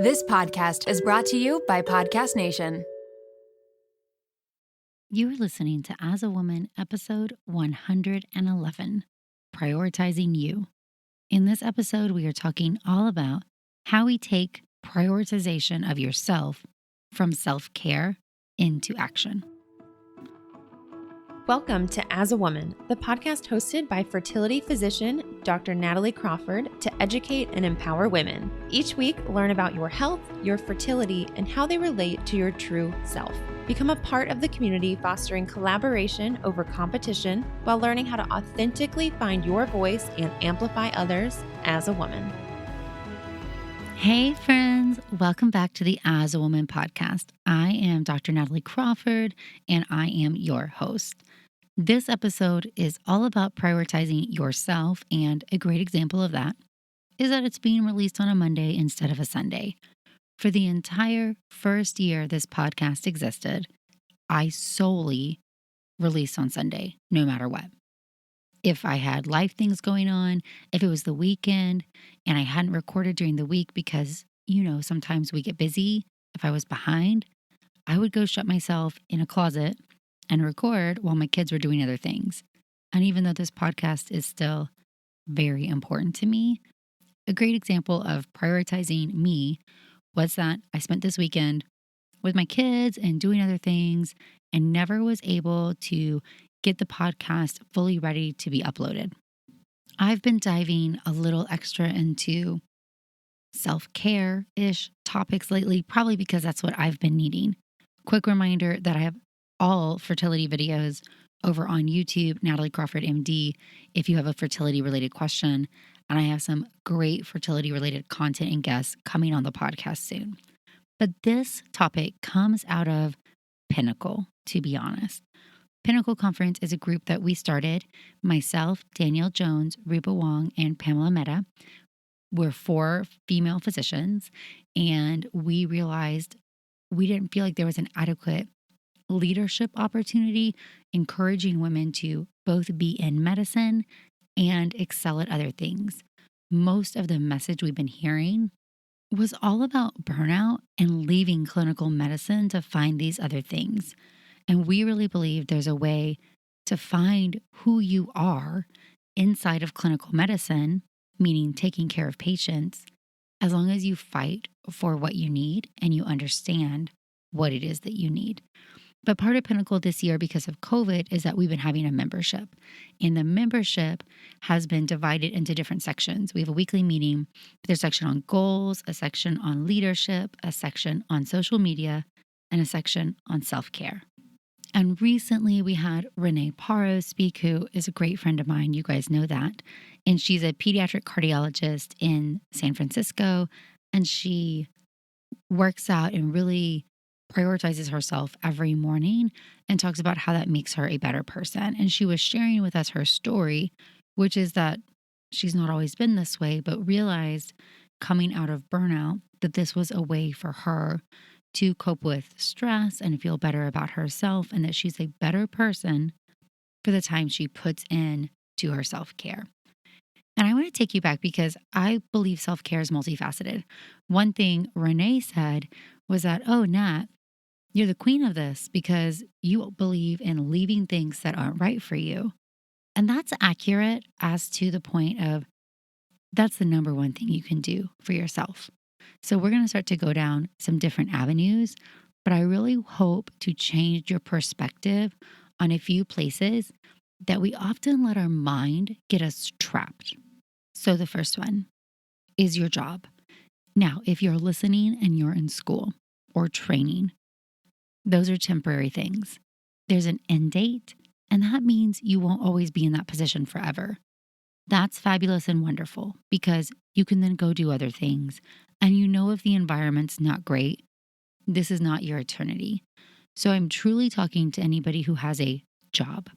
This podcast is brought to you by Podcast Nation. You are listening to As a Woman, episode 111, Prioritizing You. In this episode, we are talking all about how we take prioritization of yourself from self-care into action. Welcome to As a Woman, the podcast hosted by fertility physician Dr. Natalie Crawford to educate and empower women. Each week, learn about your health, your fertility, and how they relate to your true self. Become a part of the community fostering collaboration over competition while learning how to authentically find your voice and amplify others as a woman. Hey friends, welcome back to the As a Woman podcast. I am Dr. Natalie Crawford and I am your host. This episode is all about prioritizing yourself, and a great example of that is that it's being released on a Monday instead of a Sunday. For the entire first year this podcast existed, I solely released on Sunday, no matter what. If I had life things going on, if it was the weekend and I hadn't recorded during the week because, sometimes we get busy. If I was behind, I would go shut myself in a closet and record while my kids were doing other things. And even though this podcast is still very important to me, a great example of prioritizing me was that I spent this weekend with my kids and doing other things and never was able to get the podcast fully ready to be uploaded. I've been diving a little extra into self-care-ish topics lately, probably because that's what I've been needing. Quick reminder that I have all fertility videos over on YouTube, Natalie Crawford MD, if you have a fertility related question. And I have some great fertility related content and guests coming on the podcast soon. But this topic comes out of Pinnacle, to be honest. Pinnacle Conference is a group that we started, myself, Danielle Jones, Rupa Wong, and Pamela Mehta. We're 4 female physicians, and we realized we didn't feel like there was an adequate leadership opportunity encouraging women to both be in medicine and excel at other things. Most of the message we've been hearing was all about burnout and leaving clinical medicine to find these other things. And we really believe there's a way to find who you are inside of clinical medicine, meaning taking care of patients, as long as you fight for what you need and you understand what it is that you need. But part of Pinnacle this year, because of COVID, is that we've been having a membership. And the membership has been divided into different sections. We have a weekly meeting. There's a section on goals, a section on leadership, a section on social media, and a section on self-care. And recently we had Renee Paro speak, who is a great friend of mine. You guys know that. And she's a pediatric cardiologist in San Francisco. And she works out and really prioritizes herself every morning and talks about how that makes her a better person. And she was sharing with us her story, which is that she's not always been this way, but realized coming out of burnout that this was a way for her to cope with stress and feel better about herself, and that she's a better person for the time she puts in to her self-care. And I want to take you back because I believe self-care is multifaceted. One thing Renee said was that, oh, Nat, you're the queen of this because you believe in leaving things that aren't right for you. And that's accurate as to the point of that's the number one thing you can do for yourself. So we're going to start to go down some different avenues, but I really hope to change your perspective on a few places that we often let our mind get us trapped. So the first one is your job. Now, if you're listening and you're in school or training, those are temporary things. There's an end date, and that means you won't always be in that position forever. That's fabulous and wonderful because you can then go do other things. And if the environment's not great, this is not your eternity. So I'm truly talking to anybody who has a job,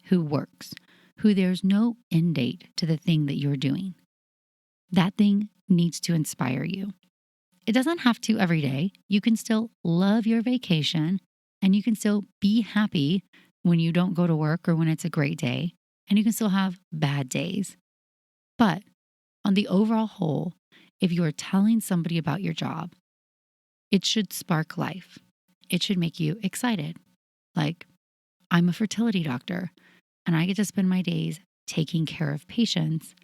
who works, who there's no end date to the thing that you're doing. That thing needs to inspire you. It doesn't have to every day. You can still love your vacation and you can still be happy when you don't go to work or when it's a great day, and you can still have bad days. But on the overall whole, if you are telling somebody about your job, It should spark life. It should make you excited. Like, I'm a fertility doctor and I get to spend my days taking care of patients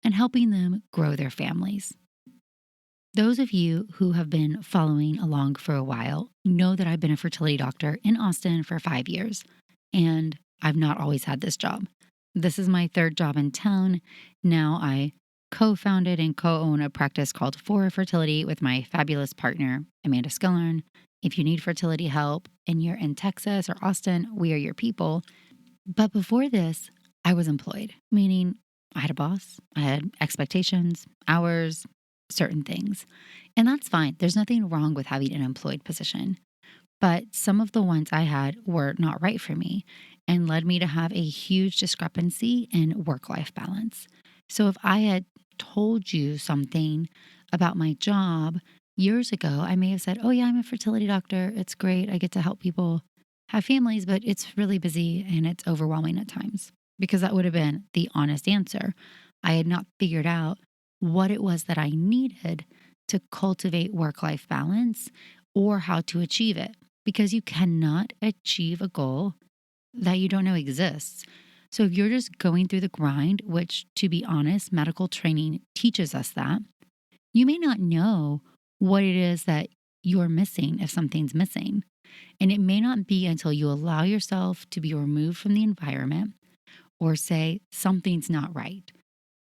and helping them grow their families. Those of you who have been following along for a while know that I've been a fertility doctor in Austin for 5 years, and I've not always had this job. This is my third job in town. Now I co-founded and co-own a practice called Fora Fertility with my fabulous partner, Amanda Skillern. If you need fertility help and you're in Texas or Austin, we are your people. But before this, I was employed, meaning I had a boss, I had expectations, hours, certain things. And that's fine. There's nothing wrong with having an employed position. But some of the ones I had were not right for me and led me to have a huge discrepancy in work-life balance. So if I had told you something about my job years ago, I may have said, oh yeah, I'm a fertility doctor. It's great. I get to help people have families, but it's really busy and it's overwhelming at times, because that would have been the honest answer. I had not figured out what it was that I needed to cultivate work-life balance or how to achieve it, because you cannot achieve a goal that you don't know exists. So if you're just going through the grind, which, to be honest, medical training teaches us that, you may not know what it is that you're missing if something's missing. And it may not be until you allow yourself to be removed from the environment or say something's not right.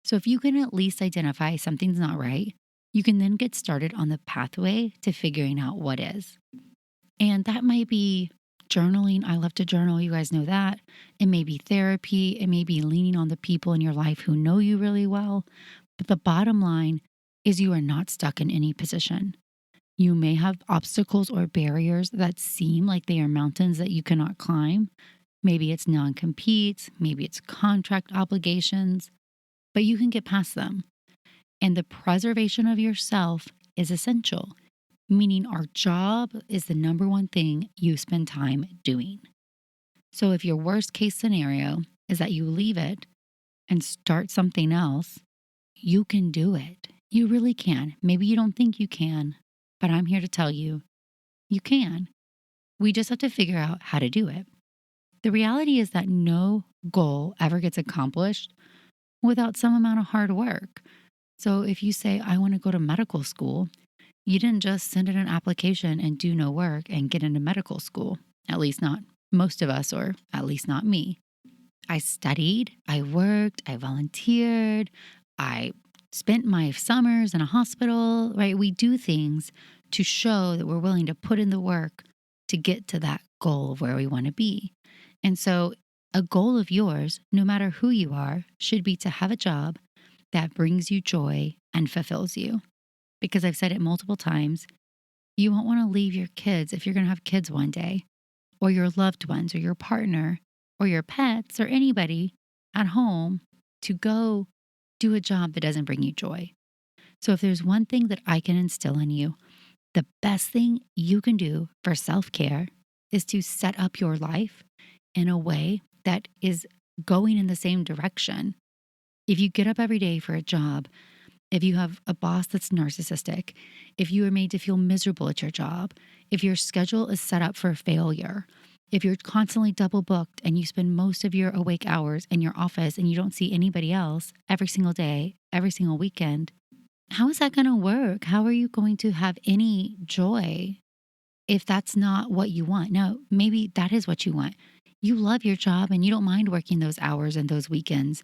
So if you can at least identify something's not right, you can then get started on the pathway to figuring out what is. And that might be journaling. I love to journal. You guys know that. It may be therapy. It may be leaning on the people in your life who know you really well. But the bottom line is you are not stuck in any position. You may have obstacles or barriers that seem like they are mountains that you cannot climb. Maybe it's non-compete, maybe it's contract obligations, but you can get past them. And the preservation of yourself is essential, meaning our job is the number one thing you spend time doing. So if your worst case scenario is that you leave it and start something else, you can do it. You really can. Maybe you don't think you can, but I'm here to tell you, you can. We just have to figure out how to do it. The reality is that no goal ever gets accomplished without some amount of hard work. So if you say, I want to go to medical school, you didn't just send in an application and do no work and get into medical school, at least not most of us, or at least not me. I studied, I worked, I volunteered, I spent my summers in a hospital, right? We do things to show that we're willing to put in the work to get to that goal of where we want to be. And so a goal of yours, no matter who you are, should be to have a job that brings you joy and fulfills you. Because I've said it multiple times, you won't want to leave your kids if you're going to have kids one day, or your loved ones, or your partner, or your pets, or anybody at home to go do a job that doesn't bring you joy. So if there's one thing that I can instill in you, the best thing you can do for self-care is to set up your life in a way that is going in the same direction. If you get up every day for a job, if you have a boss that's narcissistic, if you are made to feel miserable at your job, if your schedule is set up for failure, if you're constantly double booked and you spend most of your awake hours in your office and you don't see anybody else every single day, every single weekend, how is that going to work? How are you going to have any joy if that's not what you want? No, maybe that is what you want. You love your job and you don't mind working those hours and those weekends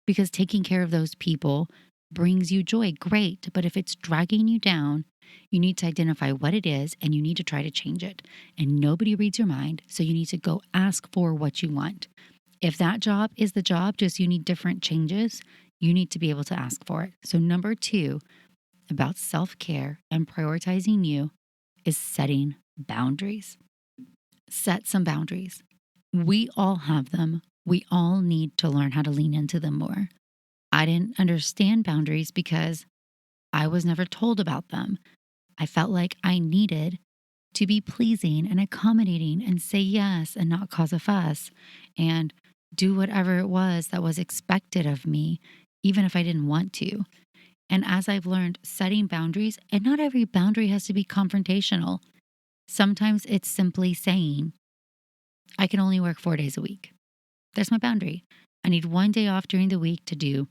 because taking care of those people brings you joy. Great. But if it's dragging you down, you need to identify what it is and you need to try to change it. And nobody reads your mind. So you need to go ask for what you want. If that job is the job, just you need different changes, you need to be able to ask for it. So number 2 about self-care and prioritizing you is setting boundaries. Set some boundaries. We all have them. We all need to learn how to lean into them more. I didn't understand boundaries because I was never told about them. I felt like I needed to be pleasing and accommodating and say yes and not cause a fuss and do whatever it was that was expected of me, even if I didn't want to. And as I've learned, setting boundaries, and not every boundary has to be confrontational. Sometimes it's simply saying, I can only work 4 days a week. That's my boundary. I need one day off during the week to do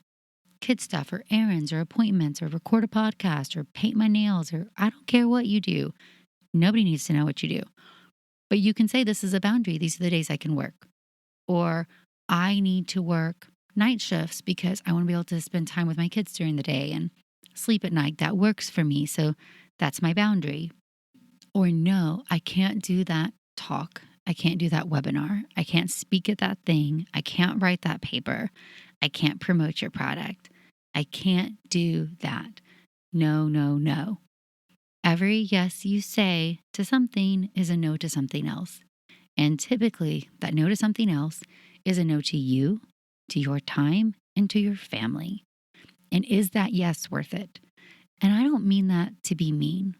kid stuff or errands or appointments or record a podcast or paint my nails, or I don't care what you do. Nobody needs to know what you do. But you can say this is a boundary. These are the days I can work. Or I need to work night shifts because I want to be able to spend time with my kids during the day and sleep at night. That works for me. So that's my boundary. Or no, I can't do that talk. I can't do that webinar. I can't speak at that thing. I can't write that paper. I can't promote your product. I can't do that. No, no, no. Every yes you say to something is a no to something else. And typically, that no to something else is a no to you, to your time, and to your family. And is that yes worth it? And I don't mean that to be mean.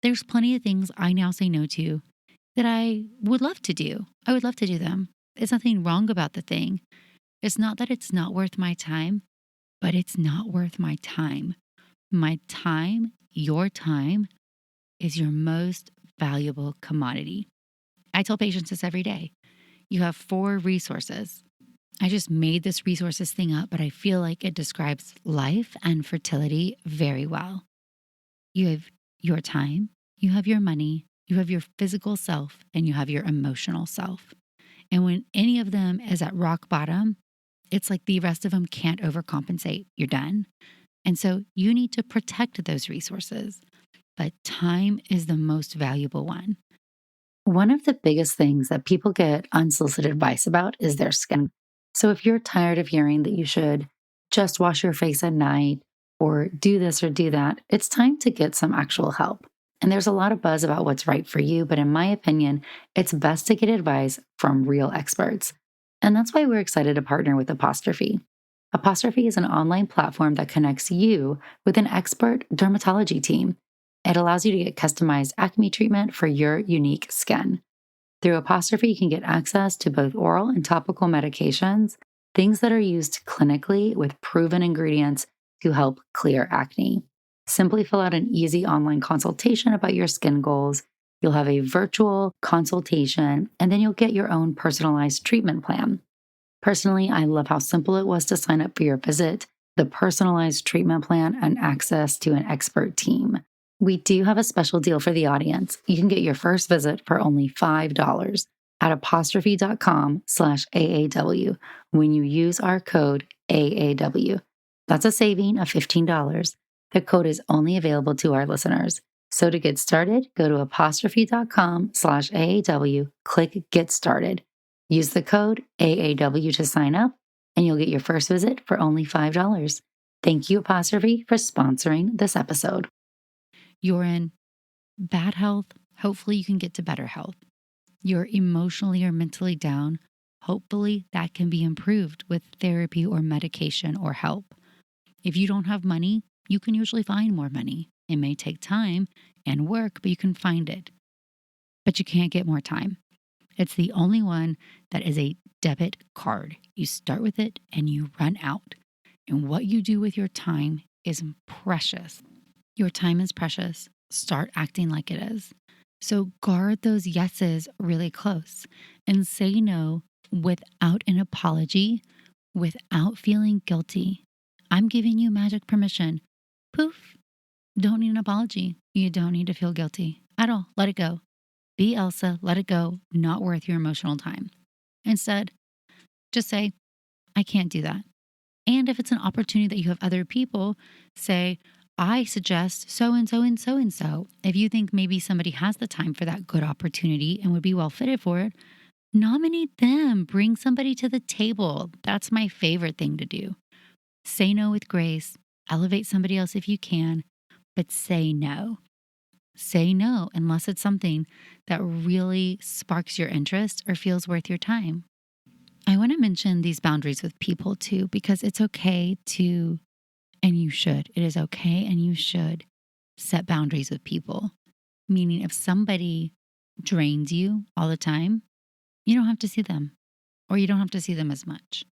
There's plenty of things I now say no to that I would love to do. I would love to do them. There's nothing wrong about the thing. It's not that it's not worth my time, but it's not worth my time. My time, your time, is your most valuable commodity. I tell patients this every day. You have 4 resources. I just made this resources thing up, but I feel like it describes life and fertility very well. You have your time, you have your money, you have your physical self, and you have your emotional self. And when any of them is at rock bottom, it's like the rest of them can't overcompensate. You're done. And so you need to protect those resources. But time is the most valuable one. One of the biggest things that people get unsolicited advice about is their skin. So if you're tired of hearing that you should just wash your face at night or do this or do that, it's time to get some actual help. And there's a lot of buzz about what's right for you, but in my opinion, it's best to get advice from real experts. And that's why we're excited to partner with Apostrophe. Apostrophe is an online platform that connects you with an expert dermatology team. It allows you to get customized acne treatment for your unique skin. Through Apostrophe, you can get access to both oral and topical medications, things that are used clinically with proven ingredients to help clear acne. Simply fill out an easy online consultation about your skin goals. You'll have a virtual consultation, and then you'll get your own personalized treatment plan. Personally, I love how simple it was to sign up for your visit, the personalized treatment plan, and access to an expert team. We do have a special deal for the audience. You can get your first visit for only $5 at apostrophe.com/AAW when you use our code AAW. That's a saving of $15. The code is only available to our listeners. So to get started, go to apostrophe.com/AAW, click Get Started. Use the code AAW to sign up, and you'll get your first visit for only $5. Thank you, Apostrophe, for sponsoring this episode. You're in bad health, hopefully you can get to better health. You're emotionally or mentally down, hopefully that can be improved with therapy or medication or help. If you don't have money, you can usually find more money. It may take time and work, but you can find it. But you can't get more time. It's the only one that is a debit card. You start with it and you run out. And what you do with your time is precious. Your time is precious. Start acting like it is. So guard those yeses really close and say no without an apology, without feeling guilty. I'm giving you magic permission. Poof. Don't need an apology. You don't need to feel guilty at all. Let it go. Be Elsa. Let it go. Not worth your emotional time. Instead, just say, I can't do that. And if it's an opportunity that you have other people, say, I suggest so and so and so and so. If you think maybe somebody has the time for that good opportunity and would be well fitted for it, nominate them. Bring somebody to the table. That's my favorite thing to do. Say no with grace. Elevate somebody else if you can, but say no. Say no unless it's something that really sparks your interest or feels worth your time. I want to mention these boundaries with people too, because it's okay to, and you should, it is okay and you should set boundaries with people. Meaning if somebody drains you all the time, you don't have to see them, or you don't have to see them as much.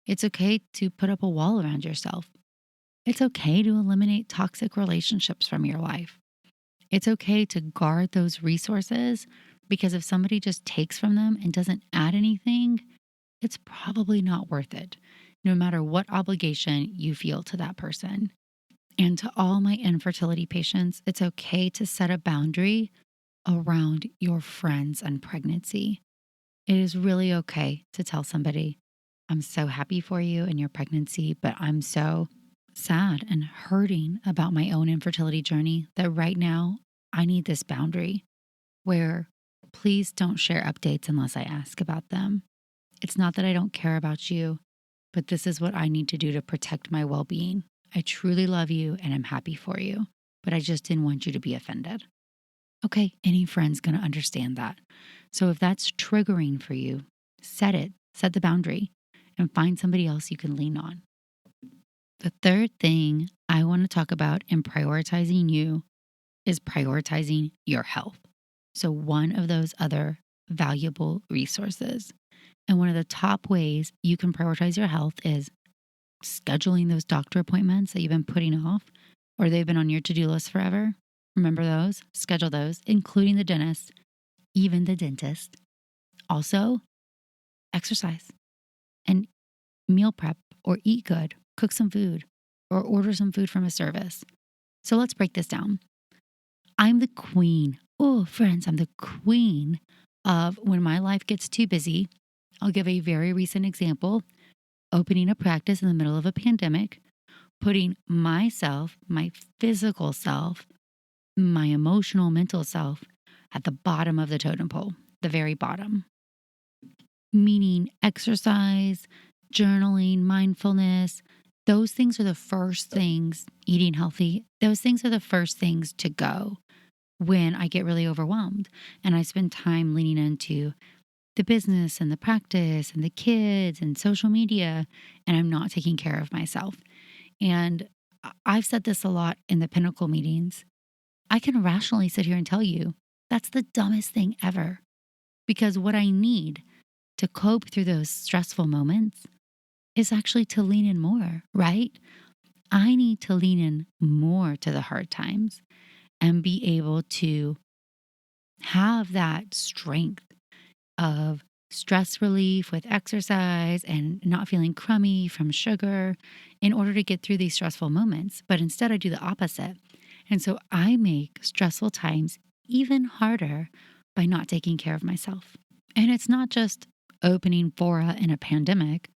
It's okay to put up a wall around yourself. It's okay to eliminate toxic relationships from your life. It's okay to guard those resources because if somebody just takes from them and doesn't add anything, it's probably not worth it, no matter what obligation you feel to that person. And to all my infertility patients, it's okay to set a boundary around your friends and pregnancy. It is really okay to tell somebody, I'm so happy for you and your pregnancy, but I'm so sad and hurting about my own infertility journey that right now I need this boundary where please don't share updates unless I ask about them. It's not that I don't care about you, but this is what I need to do to protect my well being. I truly love you and I'm happy for you, but I just didn't want you to be offended. Okay, any friend's going to understand that. So if that's triggering for you, set the boundary, and find somebody else you can lean on. The third thing I want to talk about in prioritizing you is prioritizing your health. So, one of those other valuable resources. And one of the top ways you can prioritize your health is scheduling those doctor appointments that you've been putting off or they've been on your to-do list forever. Remember those, schedule those, including the dentist, even the dentist. Also, exercise and meal prep or eat good, cook some food or order some food from a service. So let's break this down. I'm the queen. Oh, friends, I'm the queen of when my life gets too busy. I'll give a very recent example. Opening a practice in the middle of a pandemic, putting myself, my physical self, my emotional, mental self at the bottom of the totem pole, the very bottom. Meaning exercise, journaling, mindfulness, those things are the first things, eating healthy, those things are the first things to go when I get really overwhelmed and I spend time leaning into the business and the practice and the kids and social media, and I'm not taking care of myself. And I've said this a lot in the Pinnacle meetings. I can rationally sit here and tell you that's the dumbest thing ever. Because what I need to cope through those stressful moments is actually to lean in more, right? I need to lean in more to the hard times and be able to have that strength of stress relief with exercise and not feeling crummy from sugar in order to get through these stressful moments. But instead, I do the opposite. And so I make stressful times even harder by not taking care of myself. And it's not just opening Fora in a pandemic.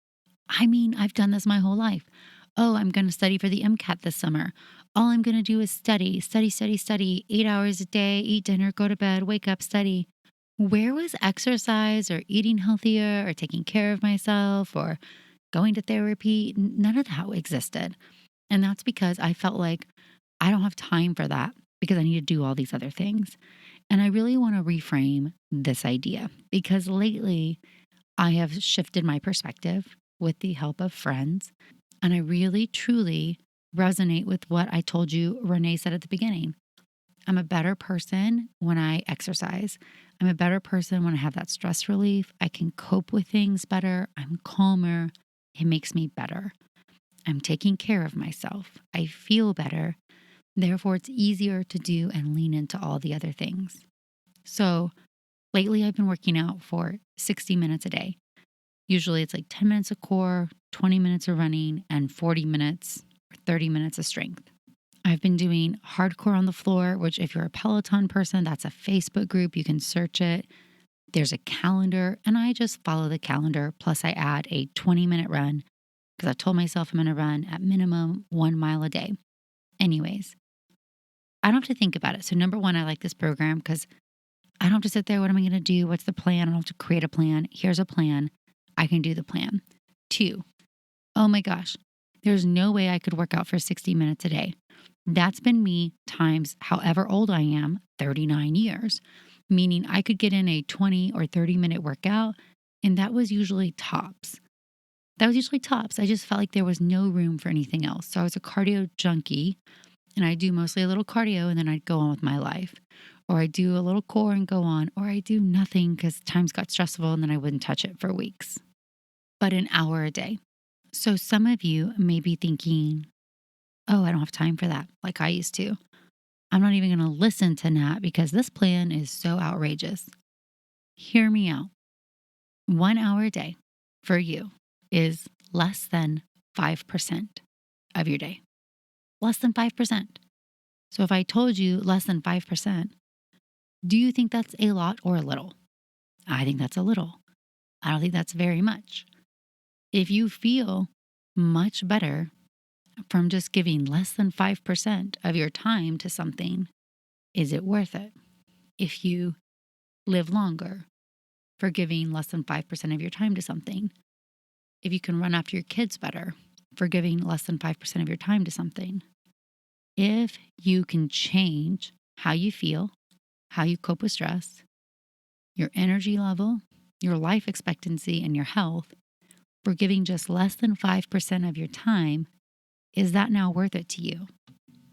I mean, I've done this my whole life. Oh, I'm going to study for the MCAT this summer. All I'm going to do is study, 8 hours a day, eat dinner, go to bed, wake up, study. Where was exercise or eating healthier or taking care of myself or going to therapy? None of that existed. And that's because I felt like I don't have time for that because I need to do all these other things. And I really want to reframe this idea because lately I have shifted my perspective with the help of friends. And I really, truly resonate with what I told you Renee said at the beginning. I'm a better person when I exercise. I'm a better person when I have that stress relief. I can cope with things better. I'm calmer. It makes me better. I'm taking care of myself. I feel better. Therefore, it's easier to do and lean into all the other things. So lately, I've been working out for 60 minutes a day. Usually it's like 10 minutes of core, 20 minutes of running, and 40 minutes or 30 minutes of strength. I've been doing hardcore on the floor, which if you're a Peloton person, that's a Facebook group. You can search it. There's a calendar, and I just follow the calendar. Plus, I add a 20-minute run because I told myself I'm going to run at minimum 1 mile a day. Anyways, I don't have to think about it. So number one, I like this program because I don't have to sit there. What am I going to do? What's the plan? I don't have to create a plan. Here's a plan. I can do the plan. 2, oh my gosh, there's no way I could work out for 60 minutes a day. That's been me times however old I am, 39 years, meaning I could get in a 20 or 30-minute workout, and that was usually tops. I just felt like there was no room for anything else. So I was a cardio junkie, and I do mostly a little cardio, and then I'd go on with my life. Or I do a little core and go on, or I do nothing because times got stressful, and then I wouldn't touch it for weeks. But an hour a day. So some of you may be thinking, oh, I don't have time for that like I used to. I'm not even going to listen to Nat because this plan is so outrageous. Hear me out. 1 hour a day for you is less than 5% of your day. Less than 5%. So if I told you less than 5%, do you think that's a lot or a little? I think that's a little. I don't think that's very much. If you feel much better from just giving less than 5% of your time to something, is it worth it? If you live longer for giving less than 5% of your time to something, if you can run after your kids better for giving less than 5% of your time to something, if you can change how you feel, how you cope with stress, your energy level, your life expectancy, and your health for giving just less than 5% of your time, is that now worth it to you?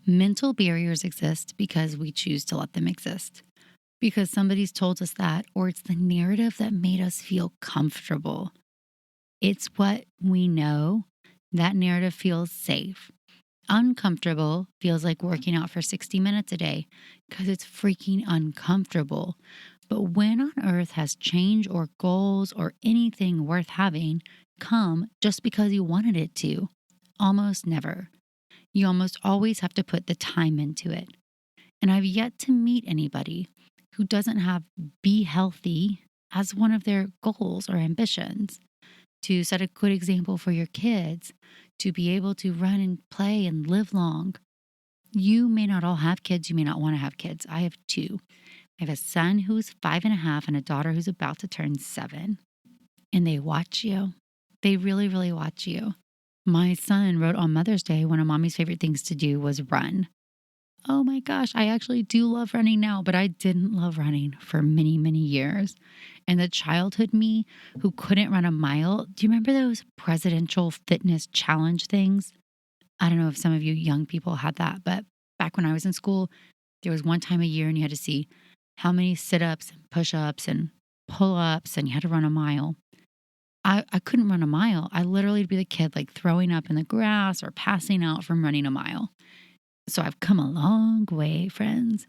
Mental barriers exist because we choose to let them exist, because somebody's told us that, or it's the narrative that made us feel comfortable. It's what we know. That narrative feels safe. Uncomfortable feels like working out for 60 minutes a day because it's freaking uncomfortable. But when on earth has change or goals or anything worth having come just because you wanted it to? Almost never. You almost always have to put the time into it. And I've yet to meet anybody who doesn't have be healthy as one of their goals or ambitions, to set a good example for your kids, to be able to run and play and live long. You may not all have kids. You may not want to have kids. I have 2. I have a son who's 5.5 and a daughter who's about to turn 7. And they watch you. They really, really watch you. My son wrote on Mother's Day, one of mommy's favorite things to do was run. Oh my gosh, I actually do love running now, but I didn't love running for many, many years. And the childhood me who couldn't run a mile, do you remember those presidential fitness challenge things? I don't know if some of you young people had that, but back when I was in school, there was one time a year and you had to see how many sit-ups and push-ups and pull-ups, and you had to run a mile. I couldn't run a mile. I literally would be the kid like throwing up in the grass or passing out from running a mile. So I've come a long way, friends.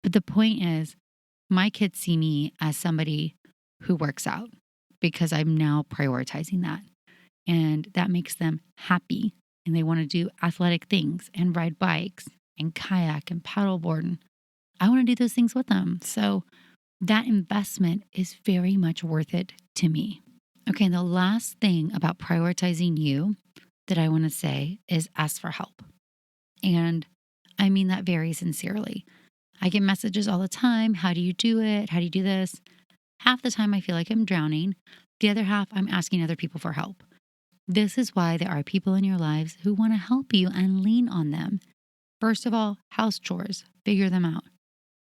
But the point is, my kids see me as somebody who works out because I'm now prioritizing that. And that makes them happy. And they want to do athletic things and ride bikes and kayak and paddleboard. And I want to do those things with them. So that investment is very much worth it to me. Okay, and the last thing about prioritizing you that I want to say is ask for help. And I mean that very sincerely. I get messages all the time. How do you do it? How do you do this? Half the time I feel like I'm drowning. The other half, I'm asking other people for help. This is why there are people in your lives who want to help you and lean on them. First of all, house chores, figure them out.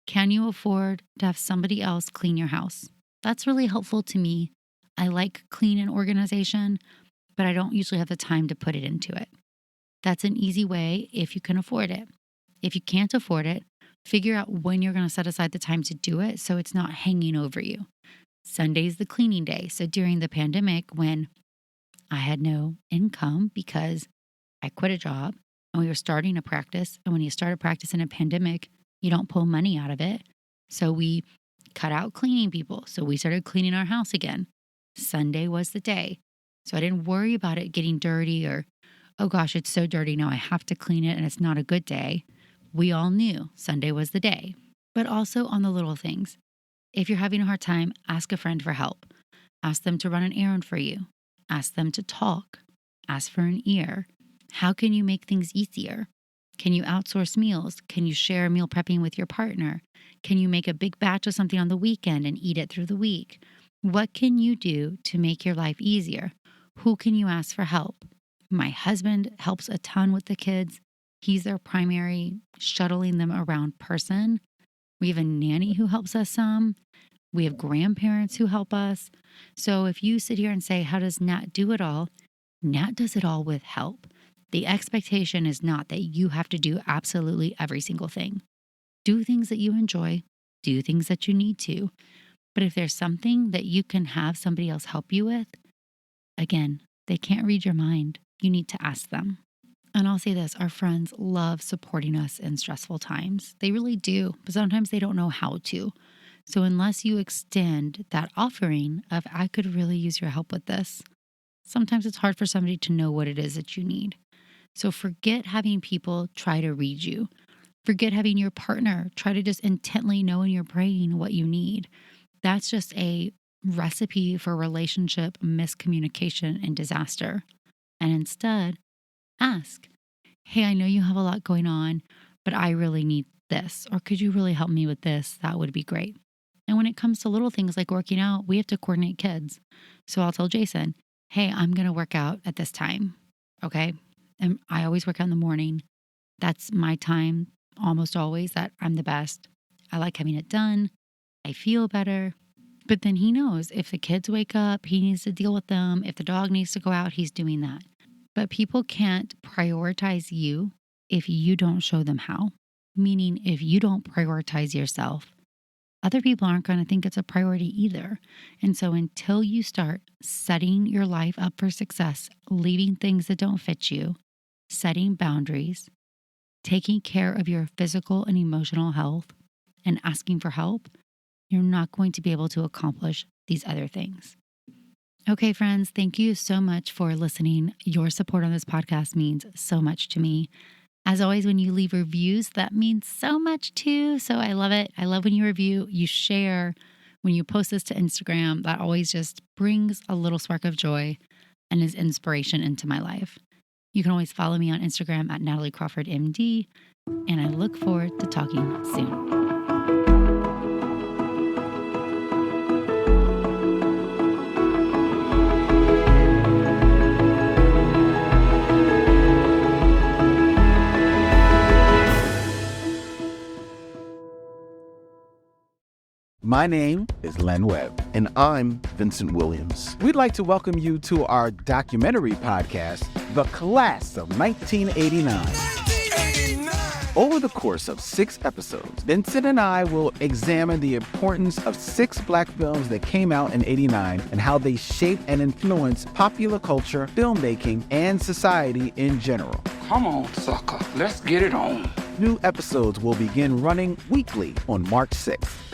Can you afford to have somebody else clean your house? That's really helpful to me. I like clean and organization, but I don't usually have the time to put it into it. That's an easy way if you can afford it. If you can't afford it, figure out when you're going to set aside the time to do it so it's not hanging over you. Sunday's the cleaning day. So during the pandemic, when I had no income because I quit a job and we were starting a practice, and when you start a practice in a pandemic, you don't pull money out of it. So we cut out cleaning people. So we started cleaning our house again. Sunday was the day. So I didn't worry about it getting dirty or, oh gosh, it's so dirty now I have to clean it and it's not a good day. We all knew Sunday was the day. But also on the little things. If you're having a hard time, ask a friend for help. Ask them to run an errand for you. Ask them to talk. Ask for an ear. How can you make things easier? Can you outsource meals? Can you share meal prepping with your partner? Can you make a big batch of something on the weekend and eat it through the week? What can you do to make your life easier? Who can you ask for help? My husband helps a ton with the kids. He's their primary shuttling them around person. We have a nanny who helps us some. We have grandparents who help us. So if you sit here and say, how does Nat do it all? Nat does it all with help. The expectation is not that you have to do absolutely every single thing. Do things that you enjoy. Do things that you need to. But if there's something that you can have somebody else help you with, again, they can't read your mind. You need to ask them. And I'll say this, our friends love supporting us in stressful times. They really do, but sometimes they don't know how to. So unless you extend that offering of, I could really use your help with this, sometimes it's hard for somebody to know what it is that you need. So forget having people try to read you. Forget having your partner try to just intently know in your brain what you need. That's just a recipe for relationship miscommunication and disaster. And instead, ask, hey, I know you have a lot going on, but I really need this. Or could you really help me with this? That would be great. And when it comes to little things like working out, we have to coordinate kids. So I'll tell Jason, hey, I'm going to work out at this time. Okay. And I always work out in the morning. That's my time, almost always, that I'm the best. I like having it done. I feel better. But then he knows if the kids wake up, he needs to deal with them. If the dog needs to go out, he's doing that. But people can't prioritize you if you don't show them how. Meaning, if you don't prioritize yourself, other people aren't going to think it's a priority either. And so until you start setting your life up for success, leaving things that don't fit you, setting boundaries, taking care of your physical and emotional health, and asking for help, you're not going to be able to accomplish these other things. Okay, friends, thank you so much for listening. Your support on this podcast means so much to me. As always, when you leave reviews, that means so much too. So I love it. I love when you review, you share, when you post this to Instagram. That always just brings a little spark of joy and is inspiration into my life. You can always follow me on Instagram at Natalie Crawford MD, and I look forward to talking soon. My name is Len Webb. And I'm Vincent Williams. We'd like to welcome you to our documentary podcast, The Class of 1989. Over the course of 6 episodes, Vincent and I will examine the importance of 6 Black films that came out in '89 and how they shaped and influenced popular culture, filmmaking, and society in general. Come on, sucker. Let's get it on. New episodes will begin running weekly on March 6th.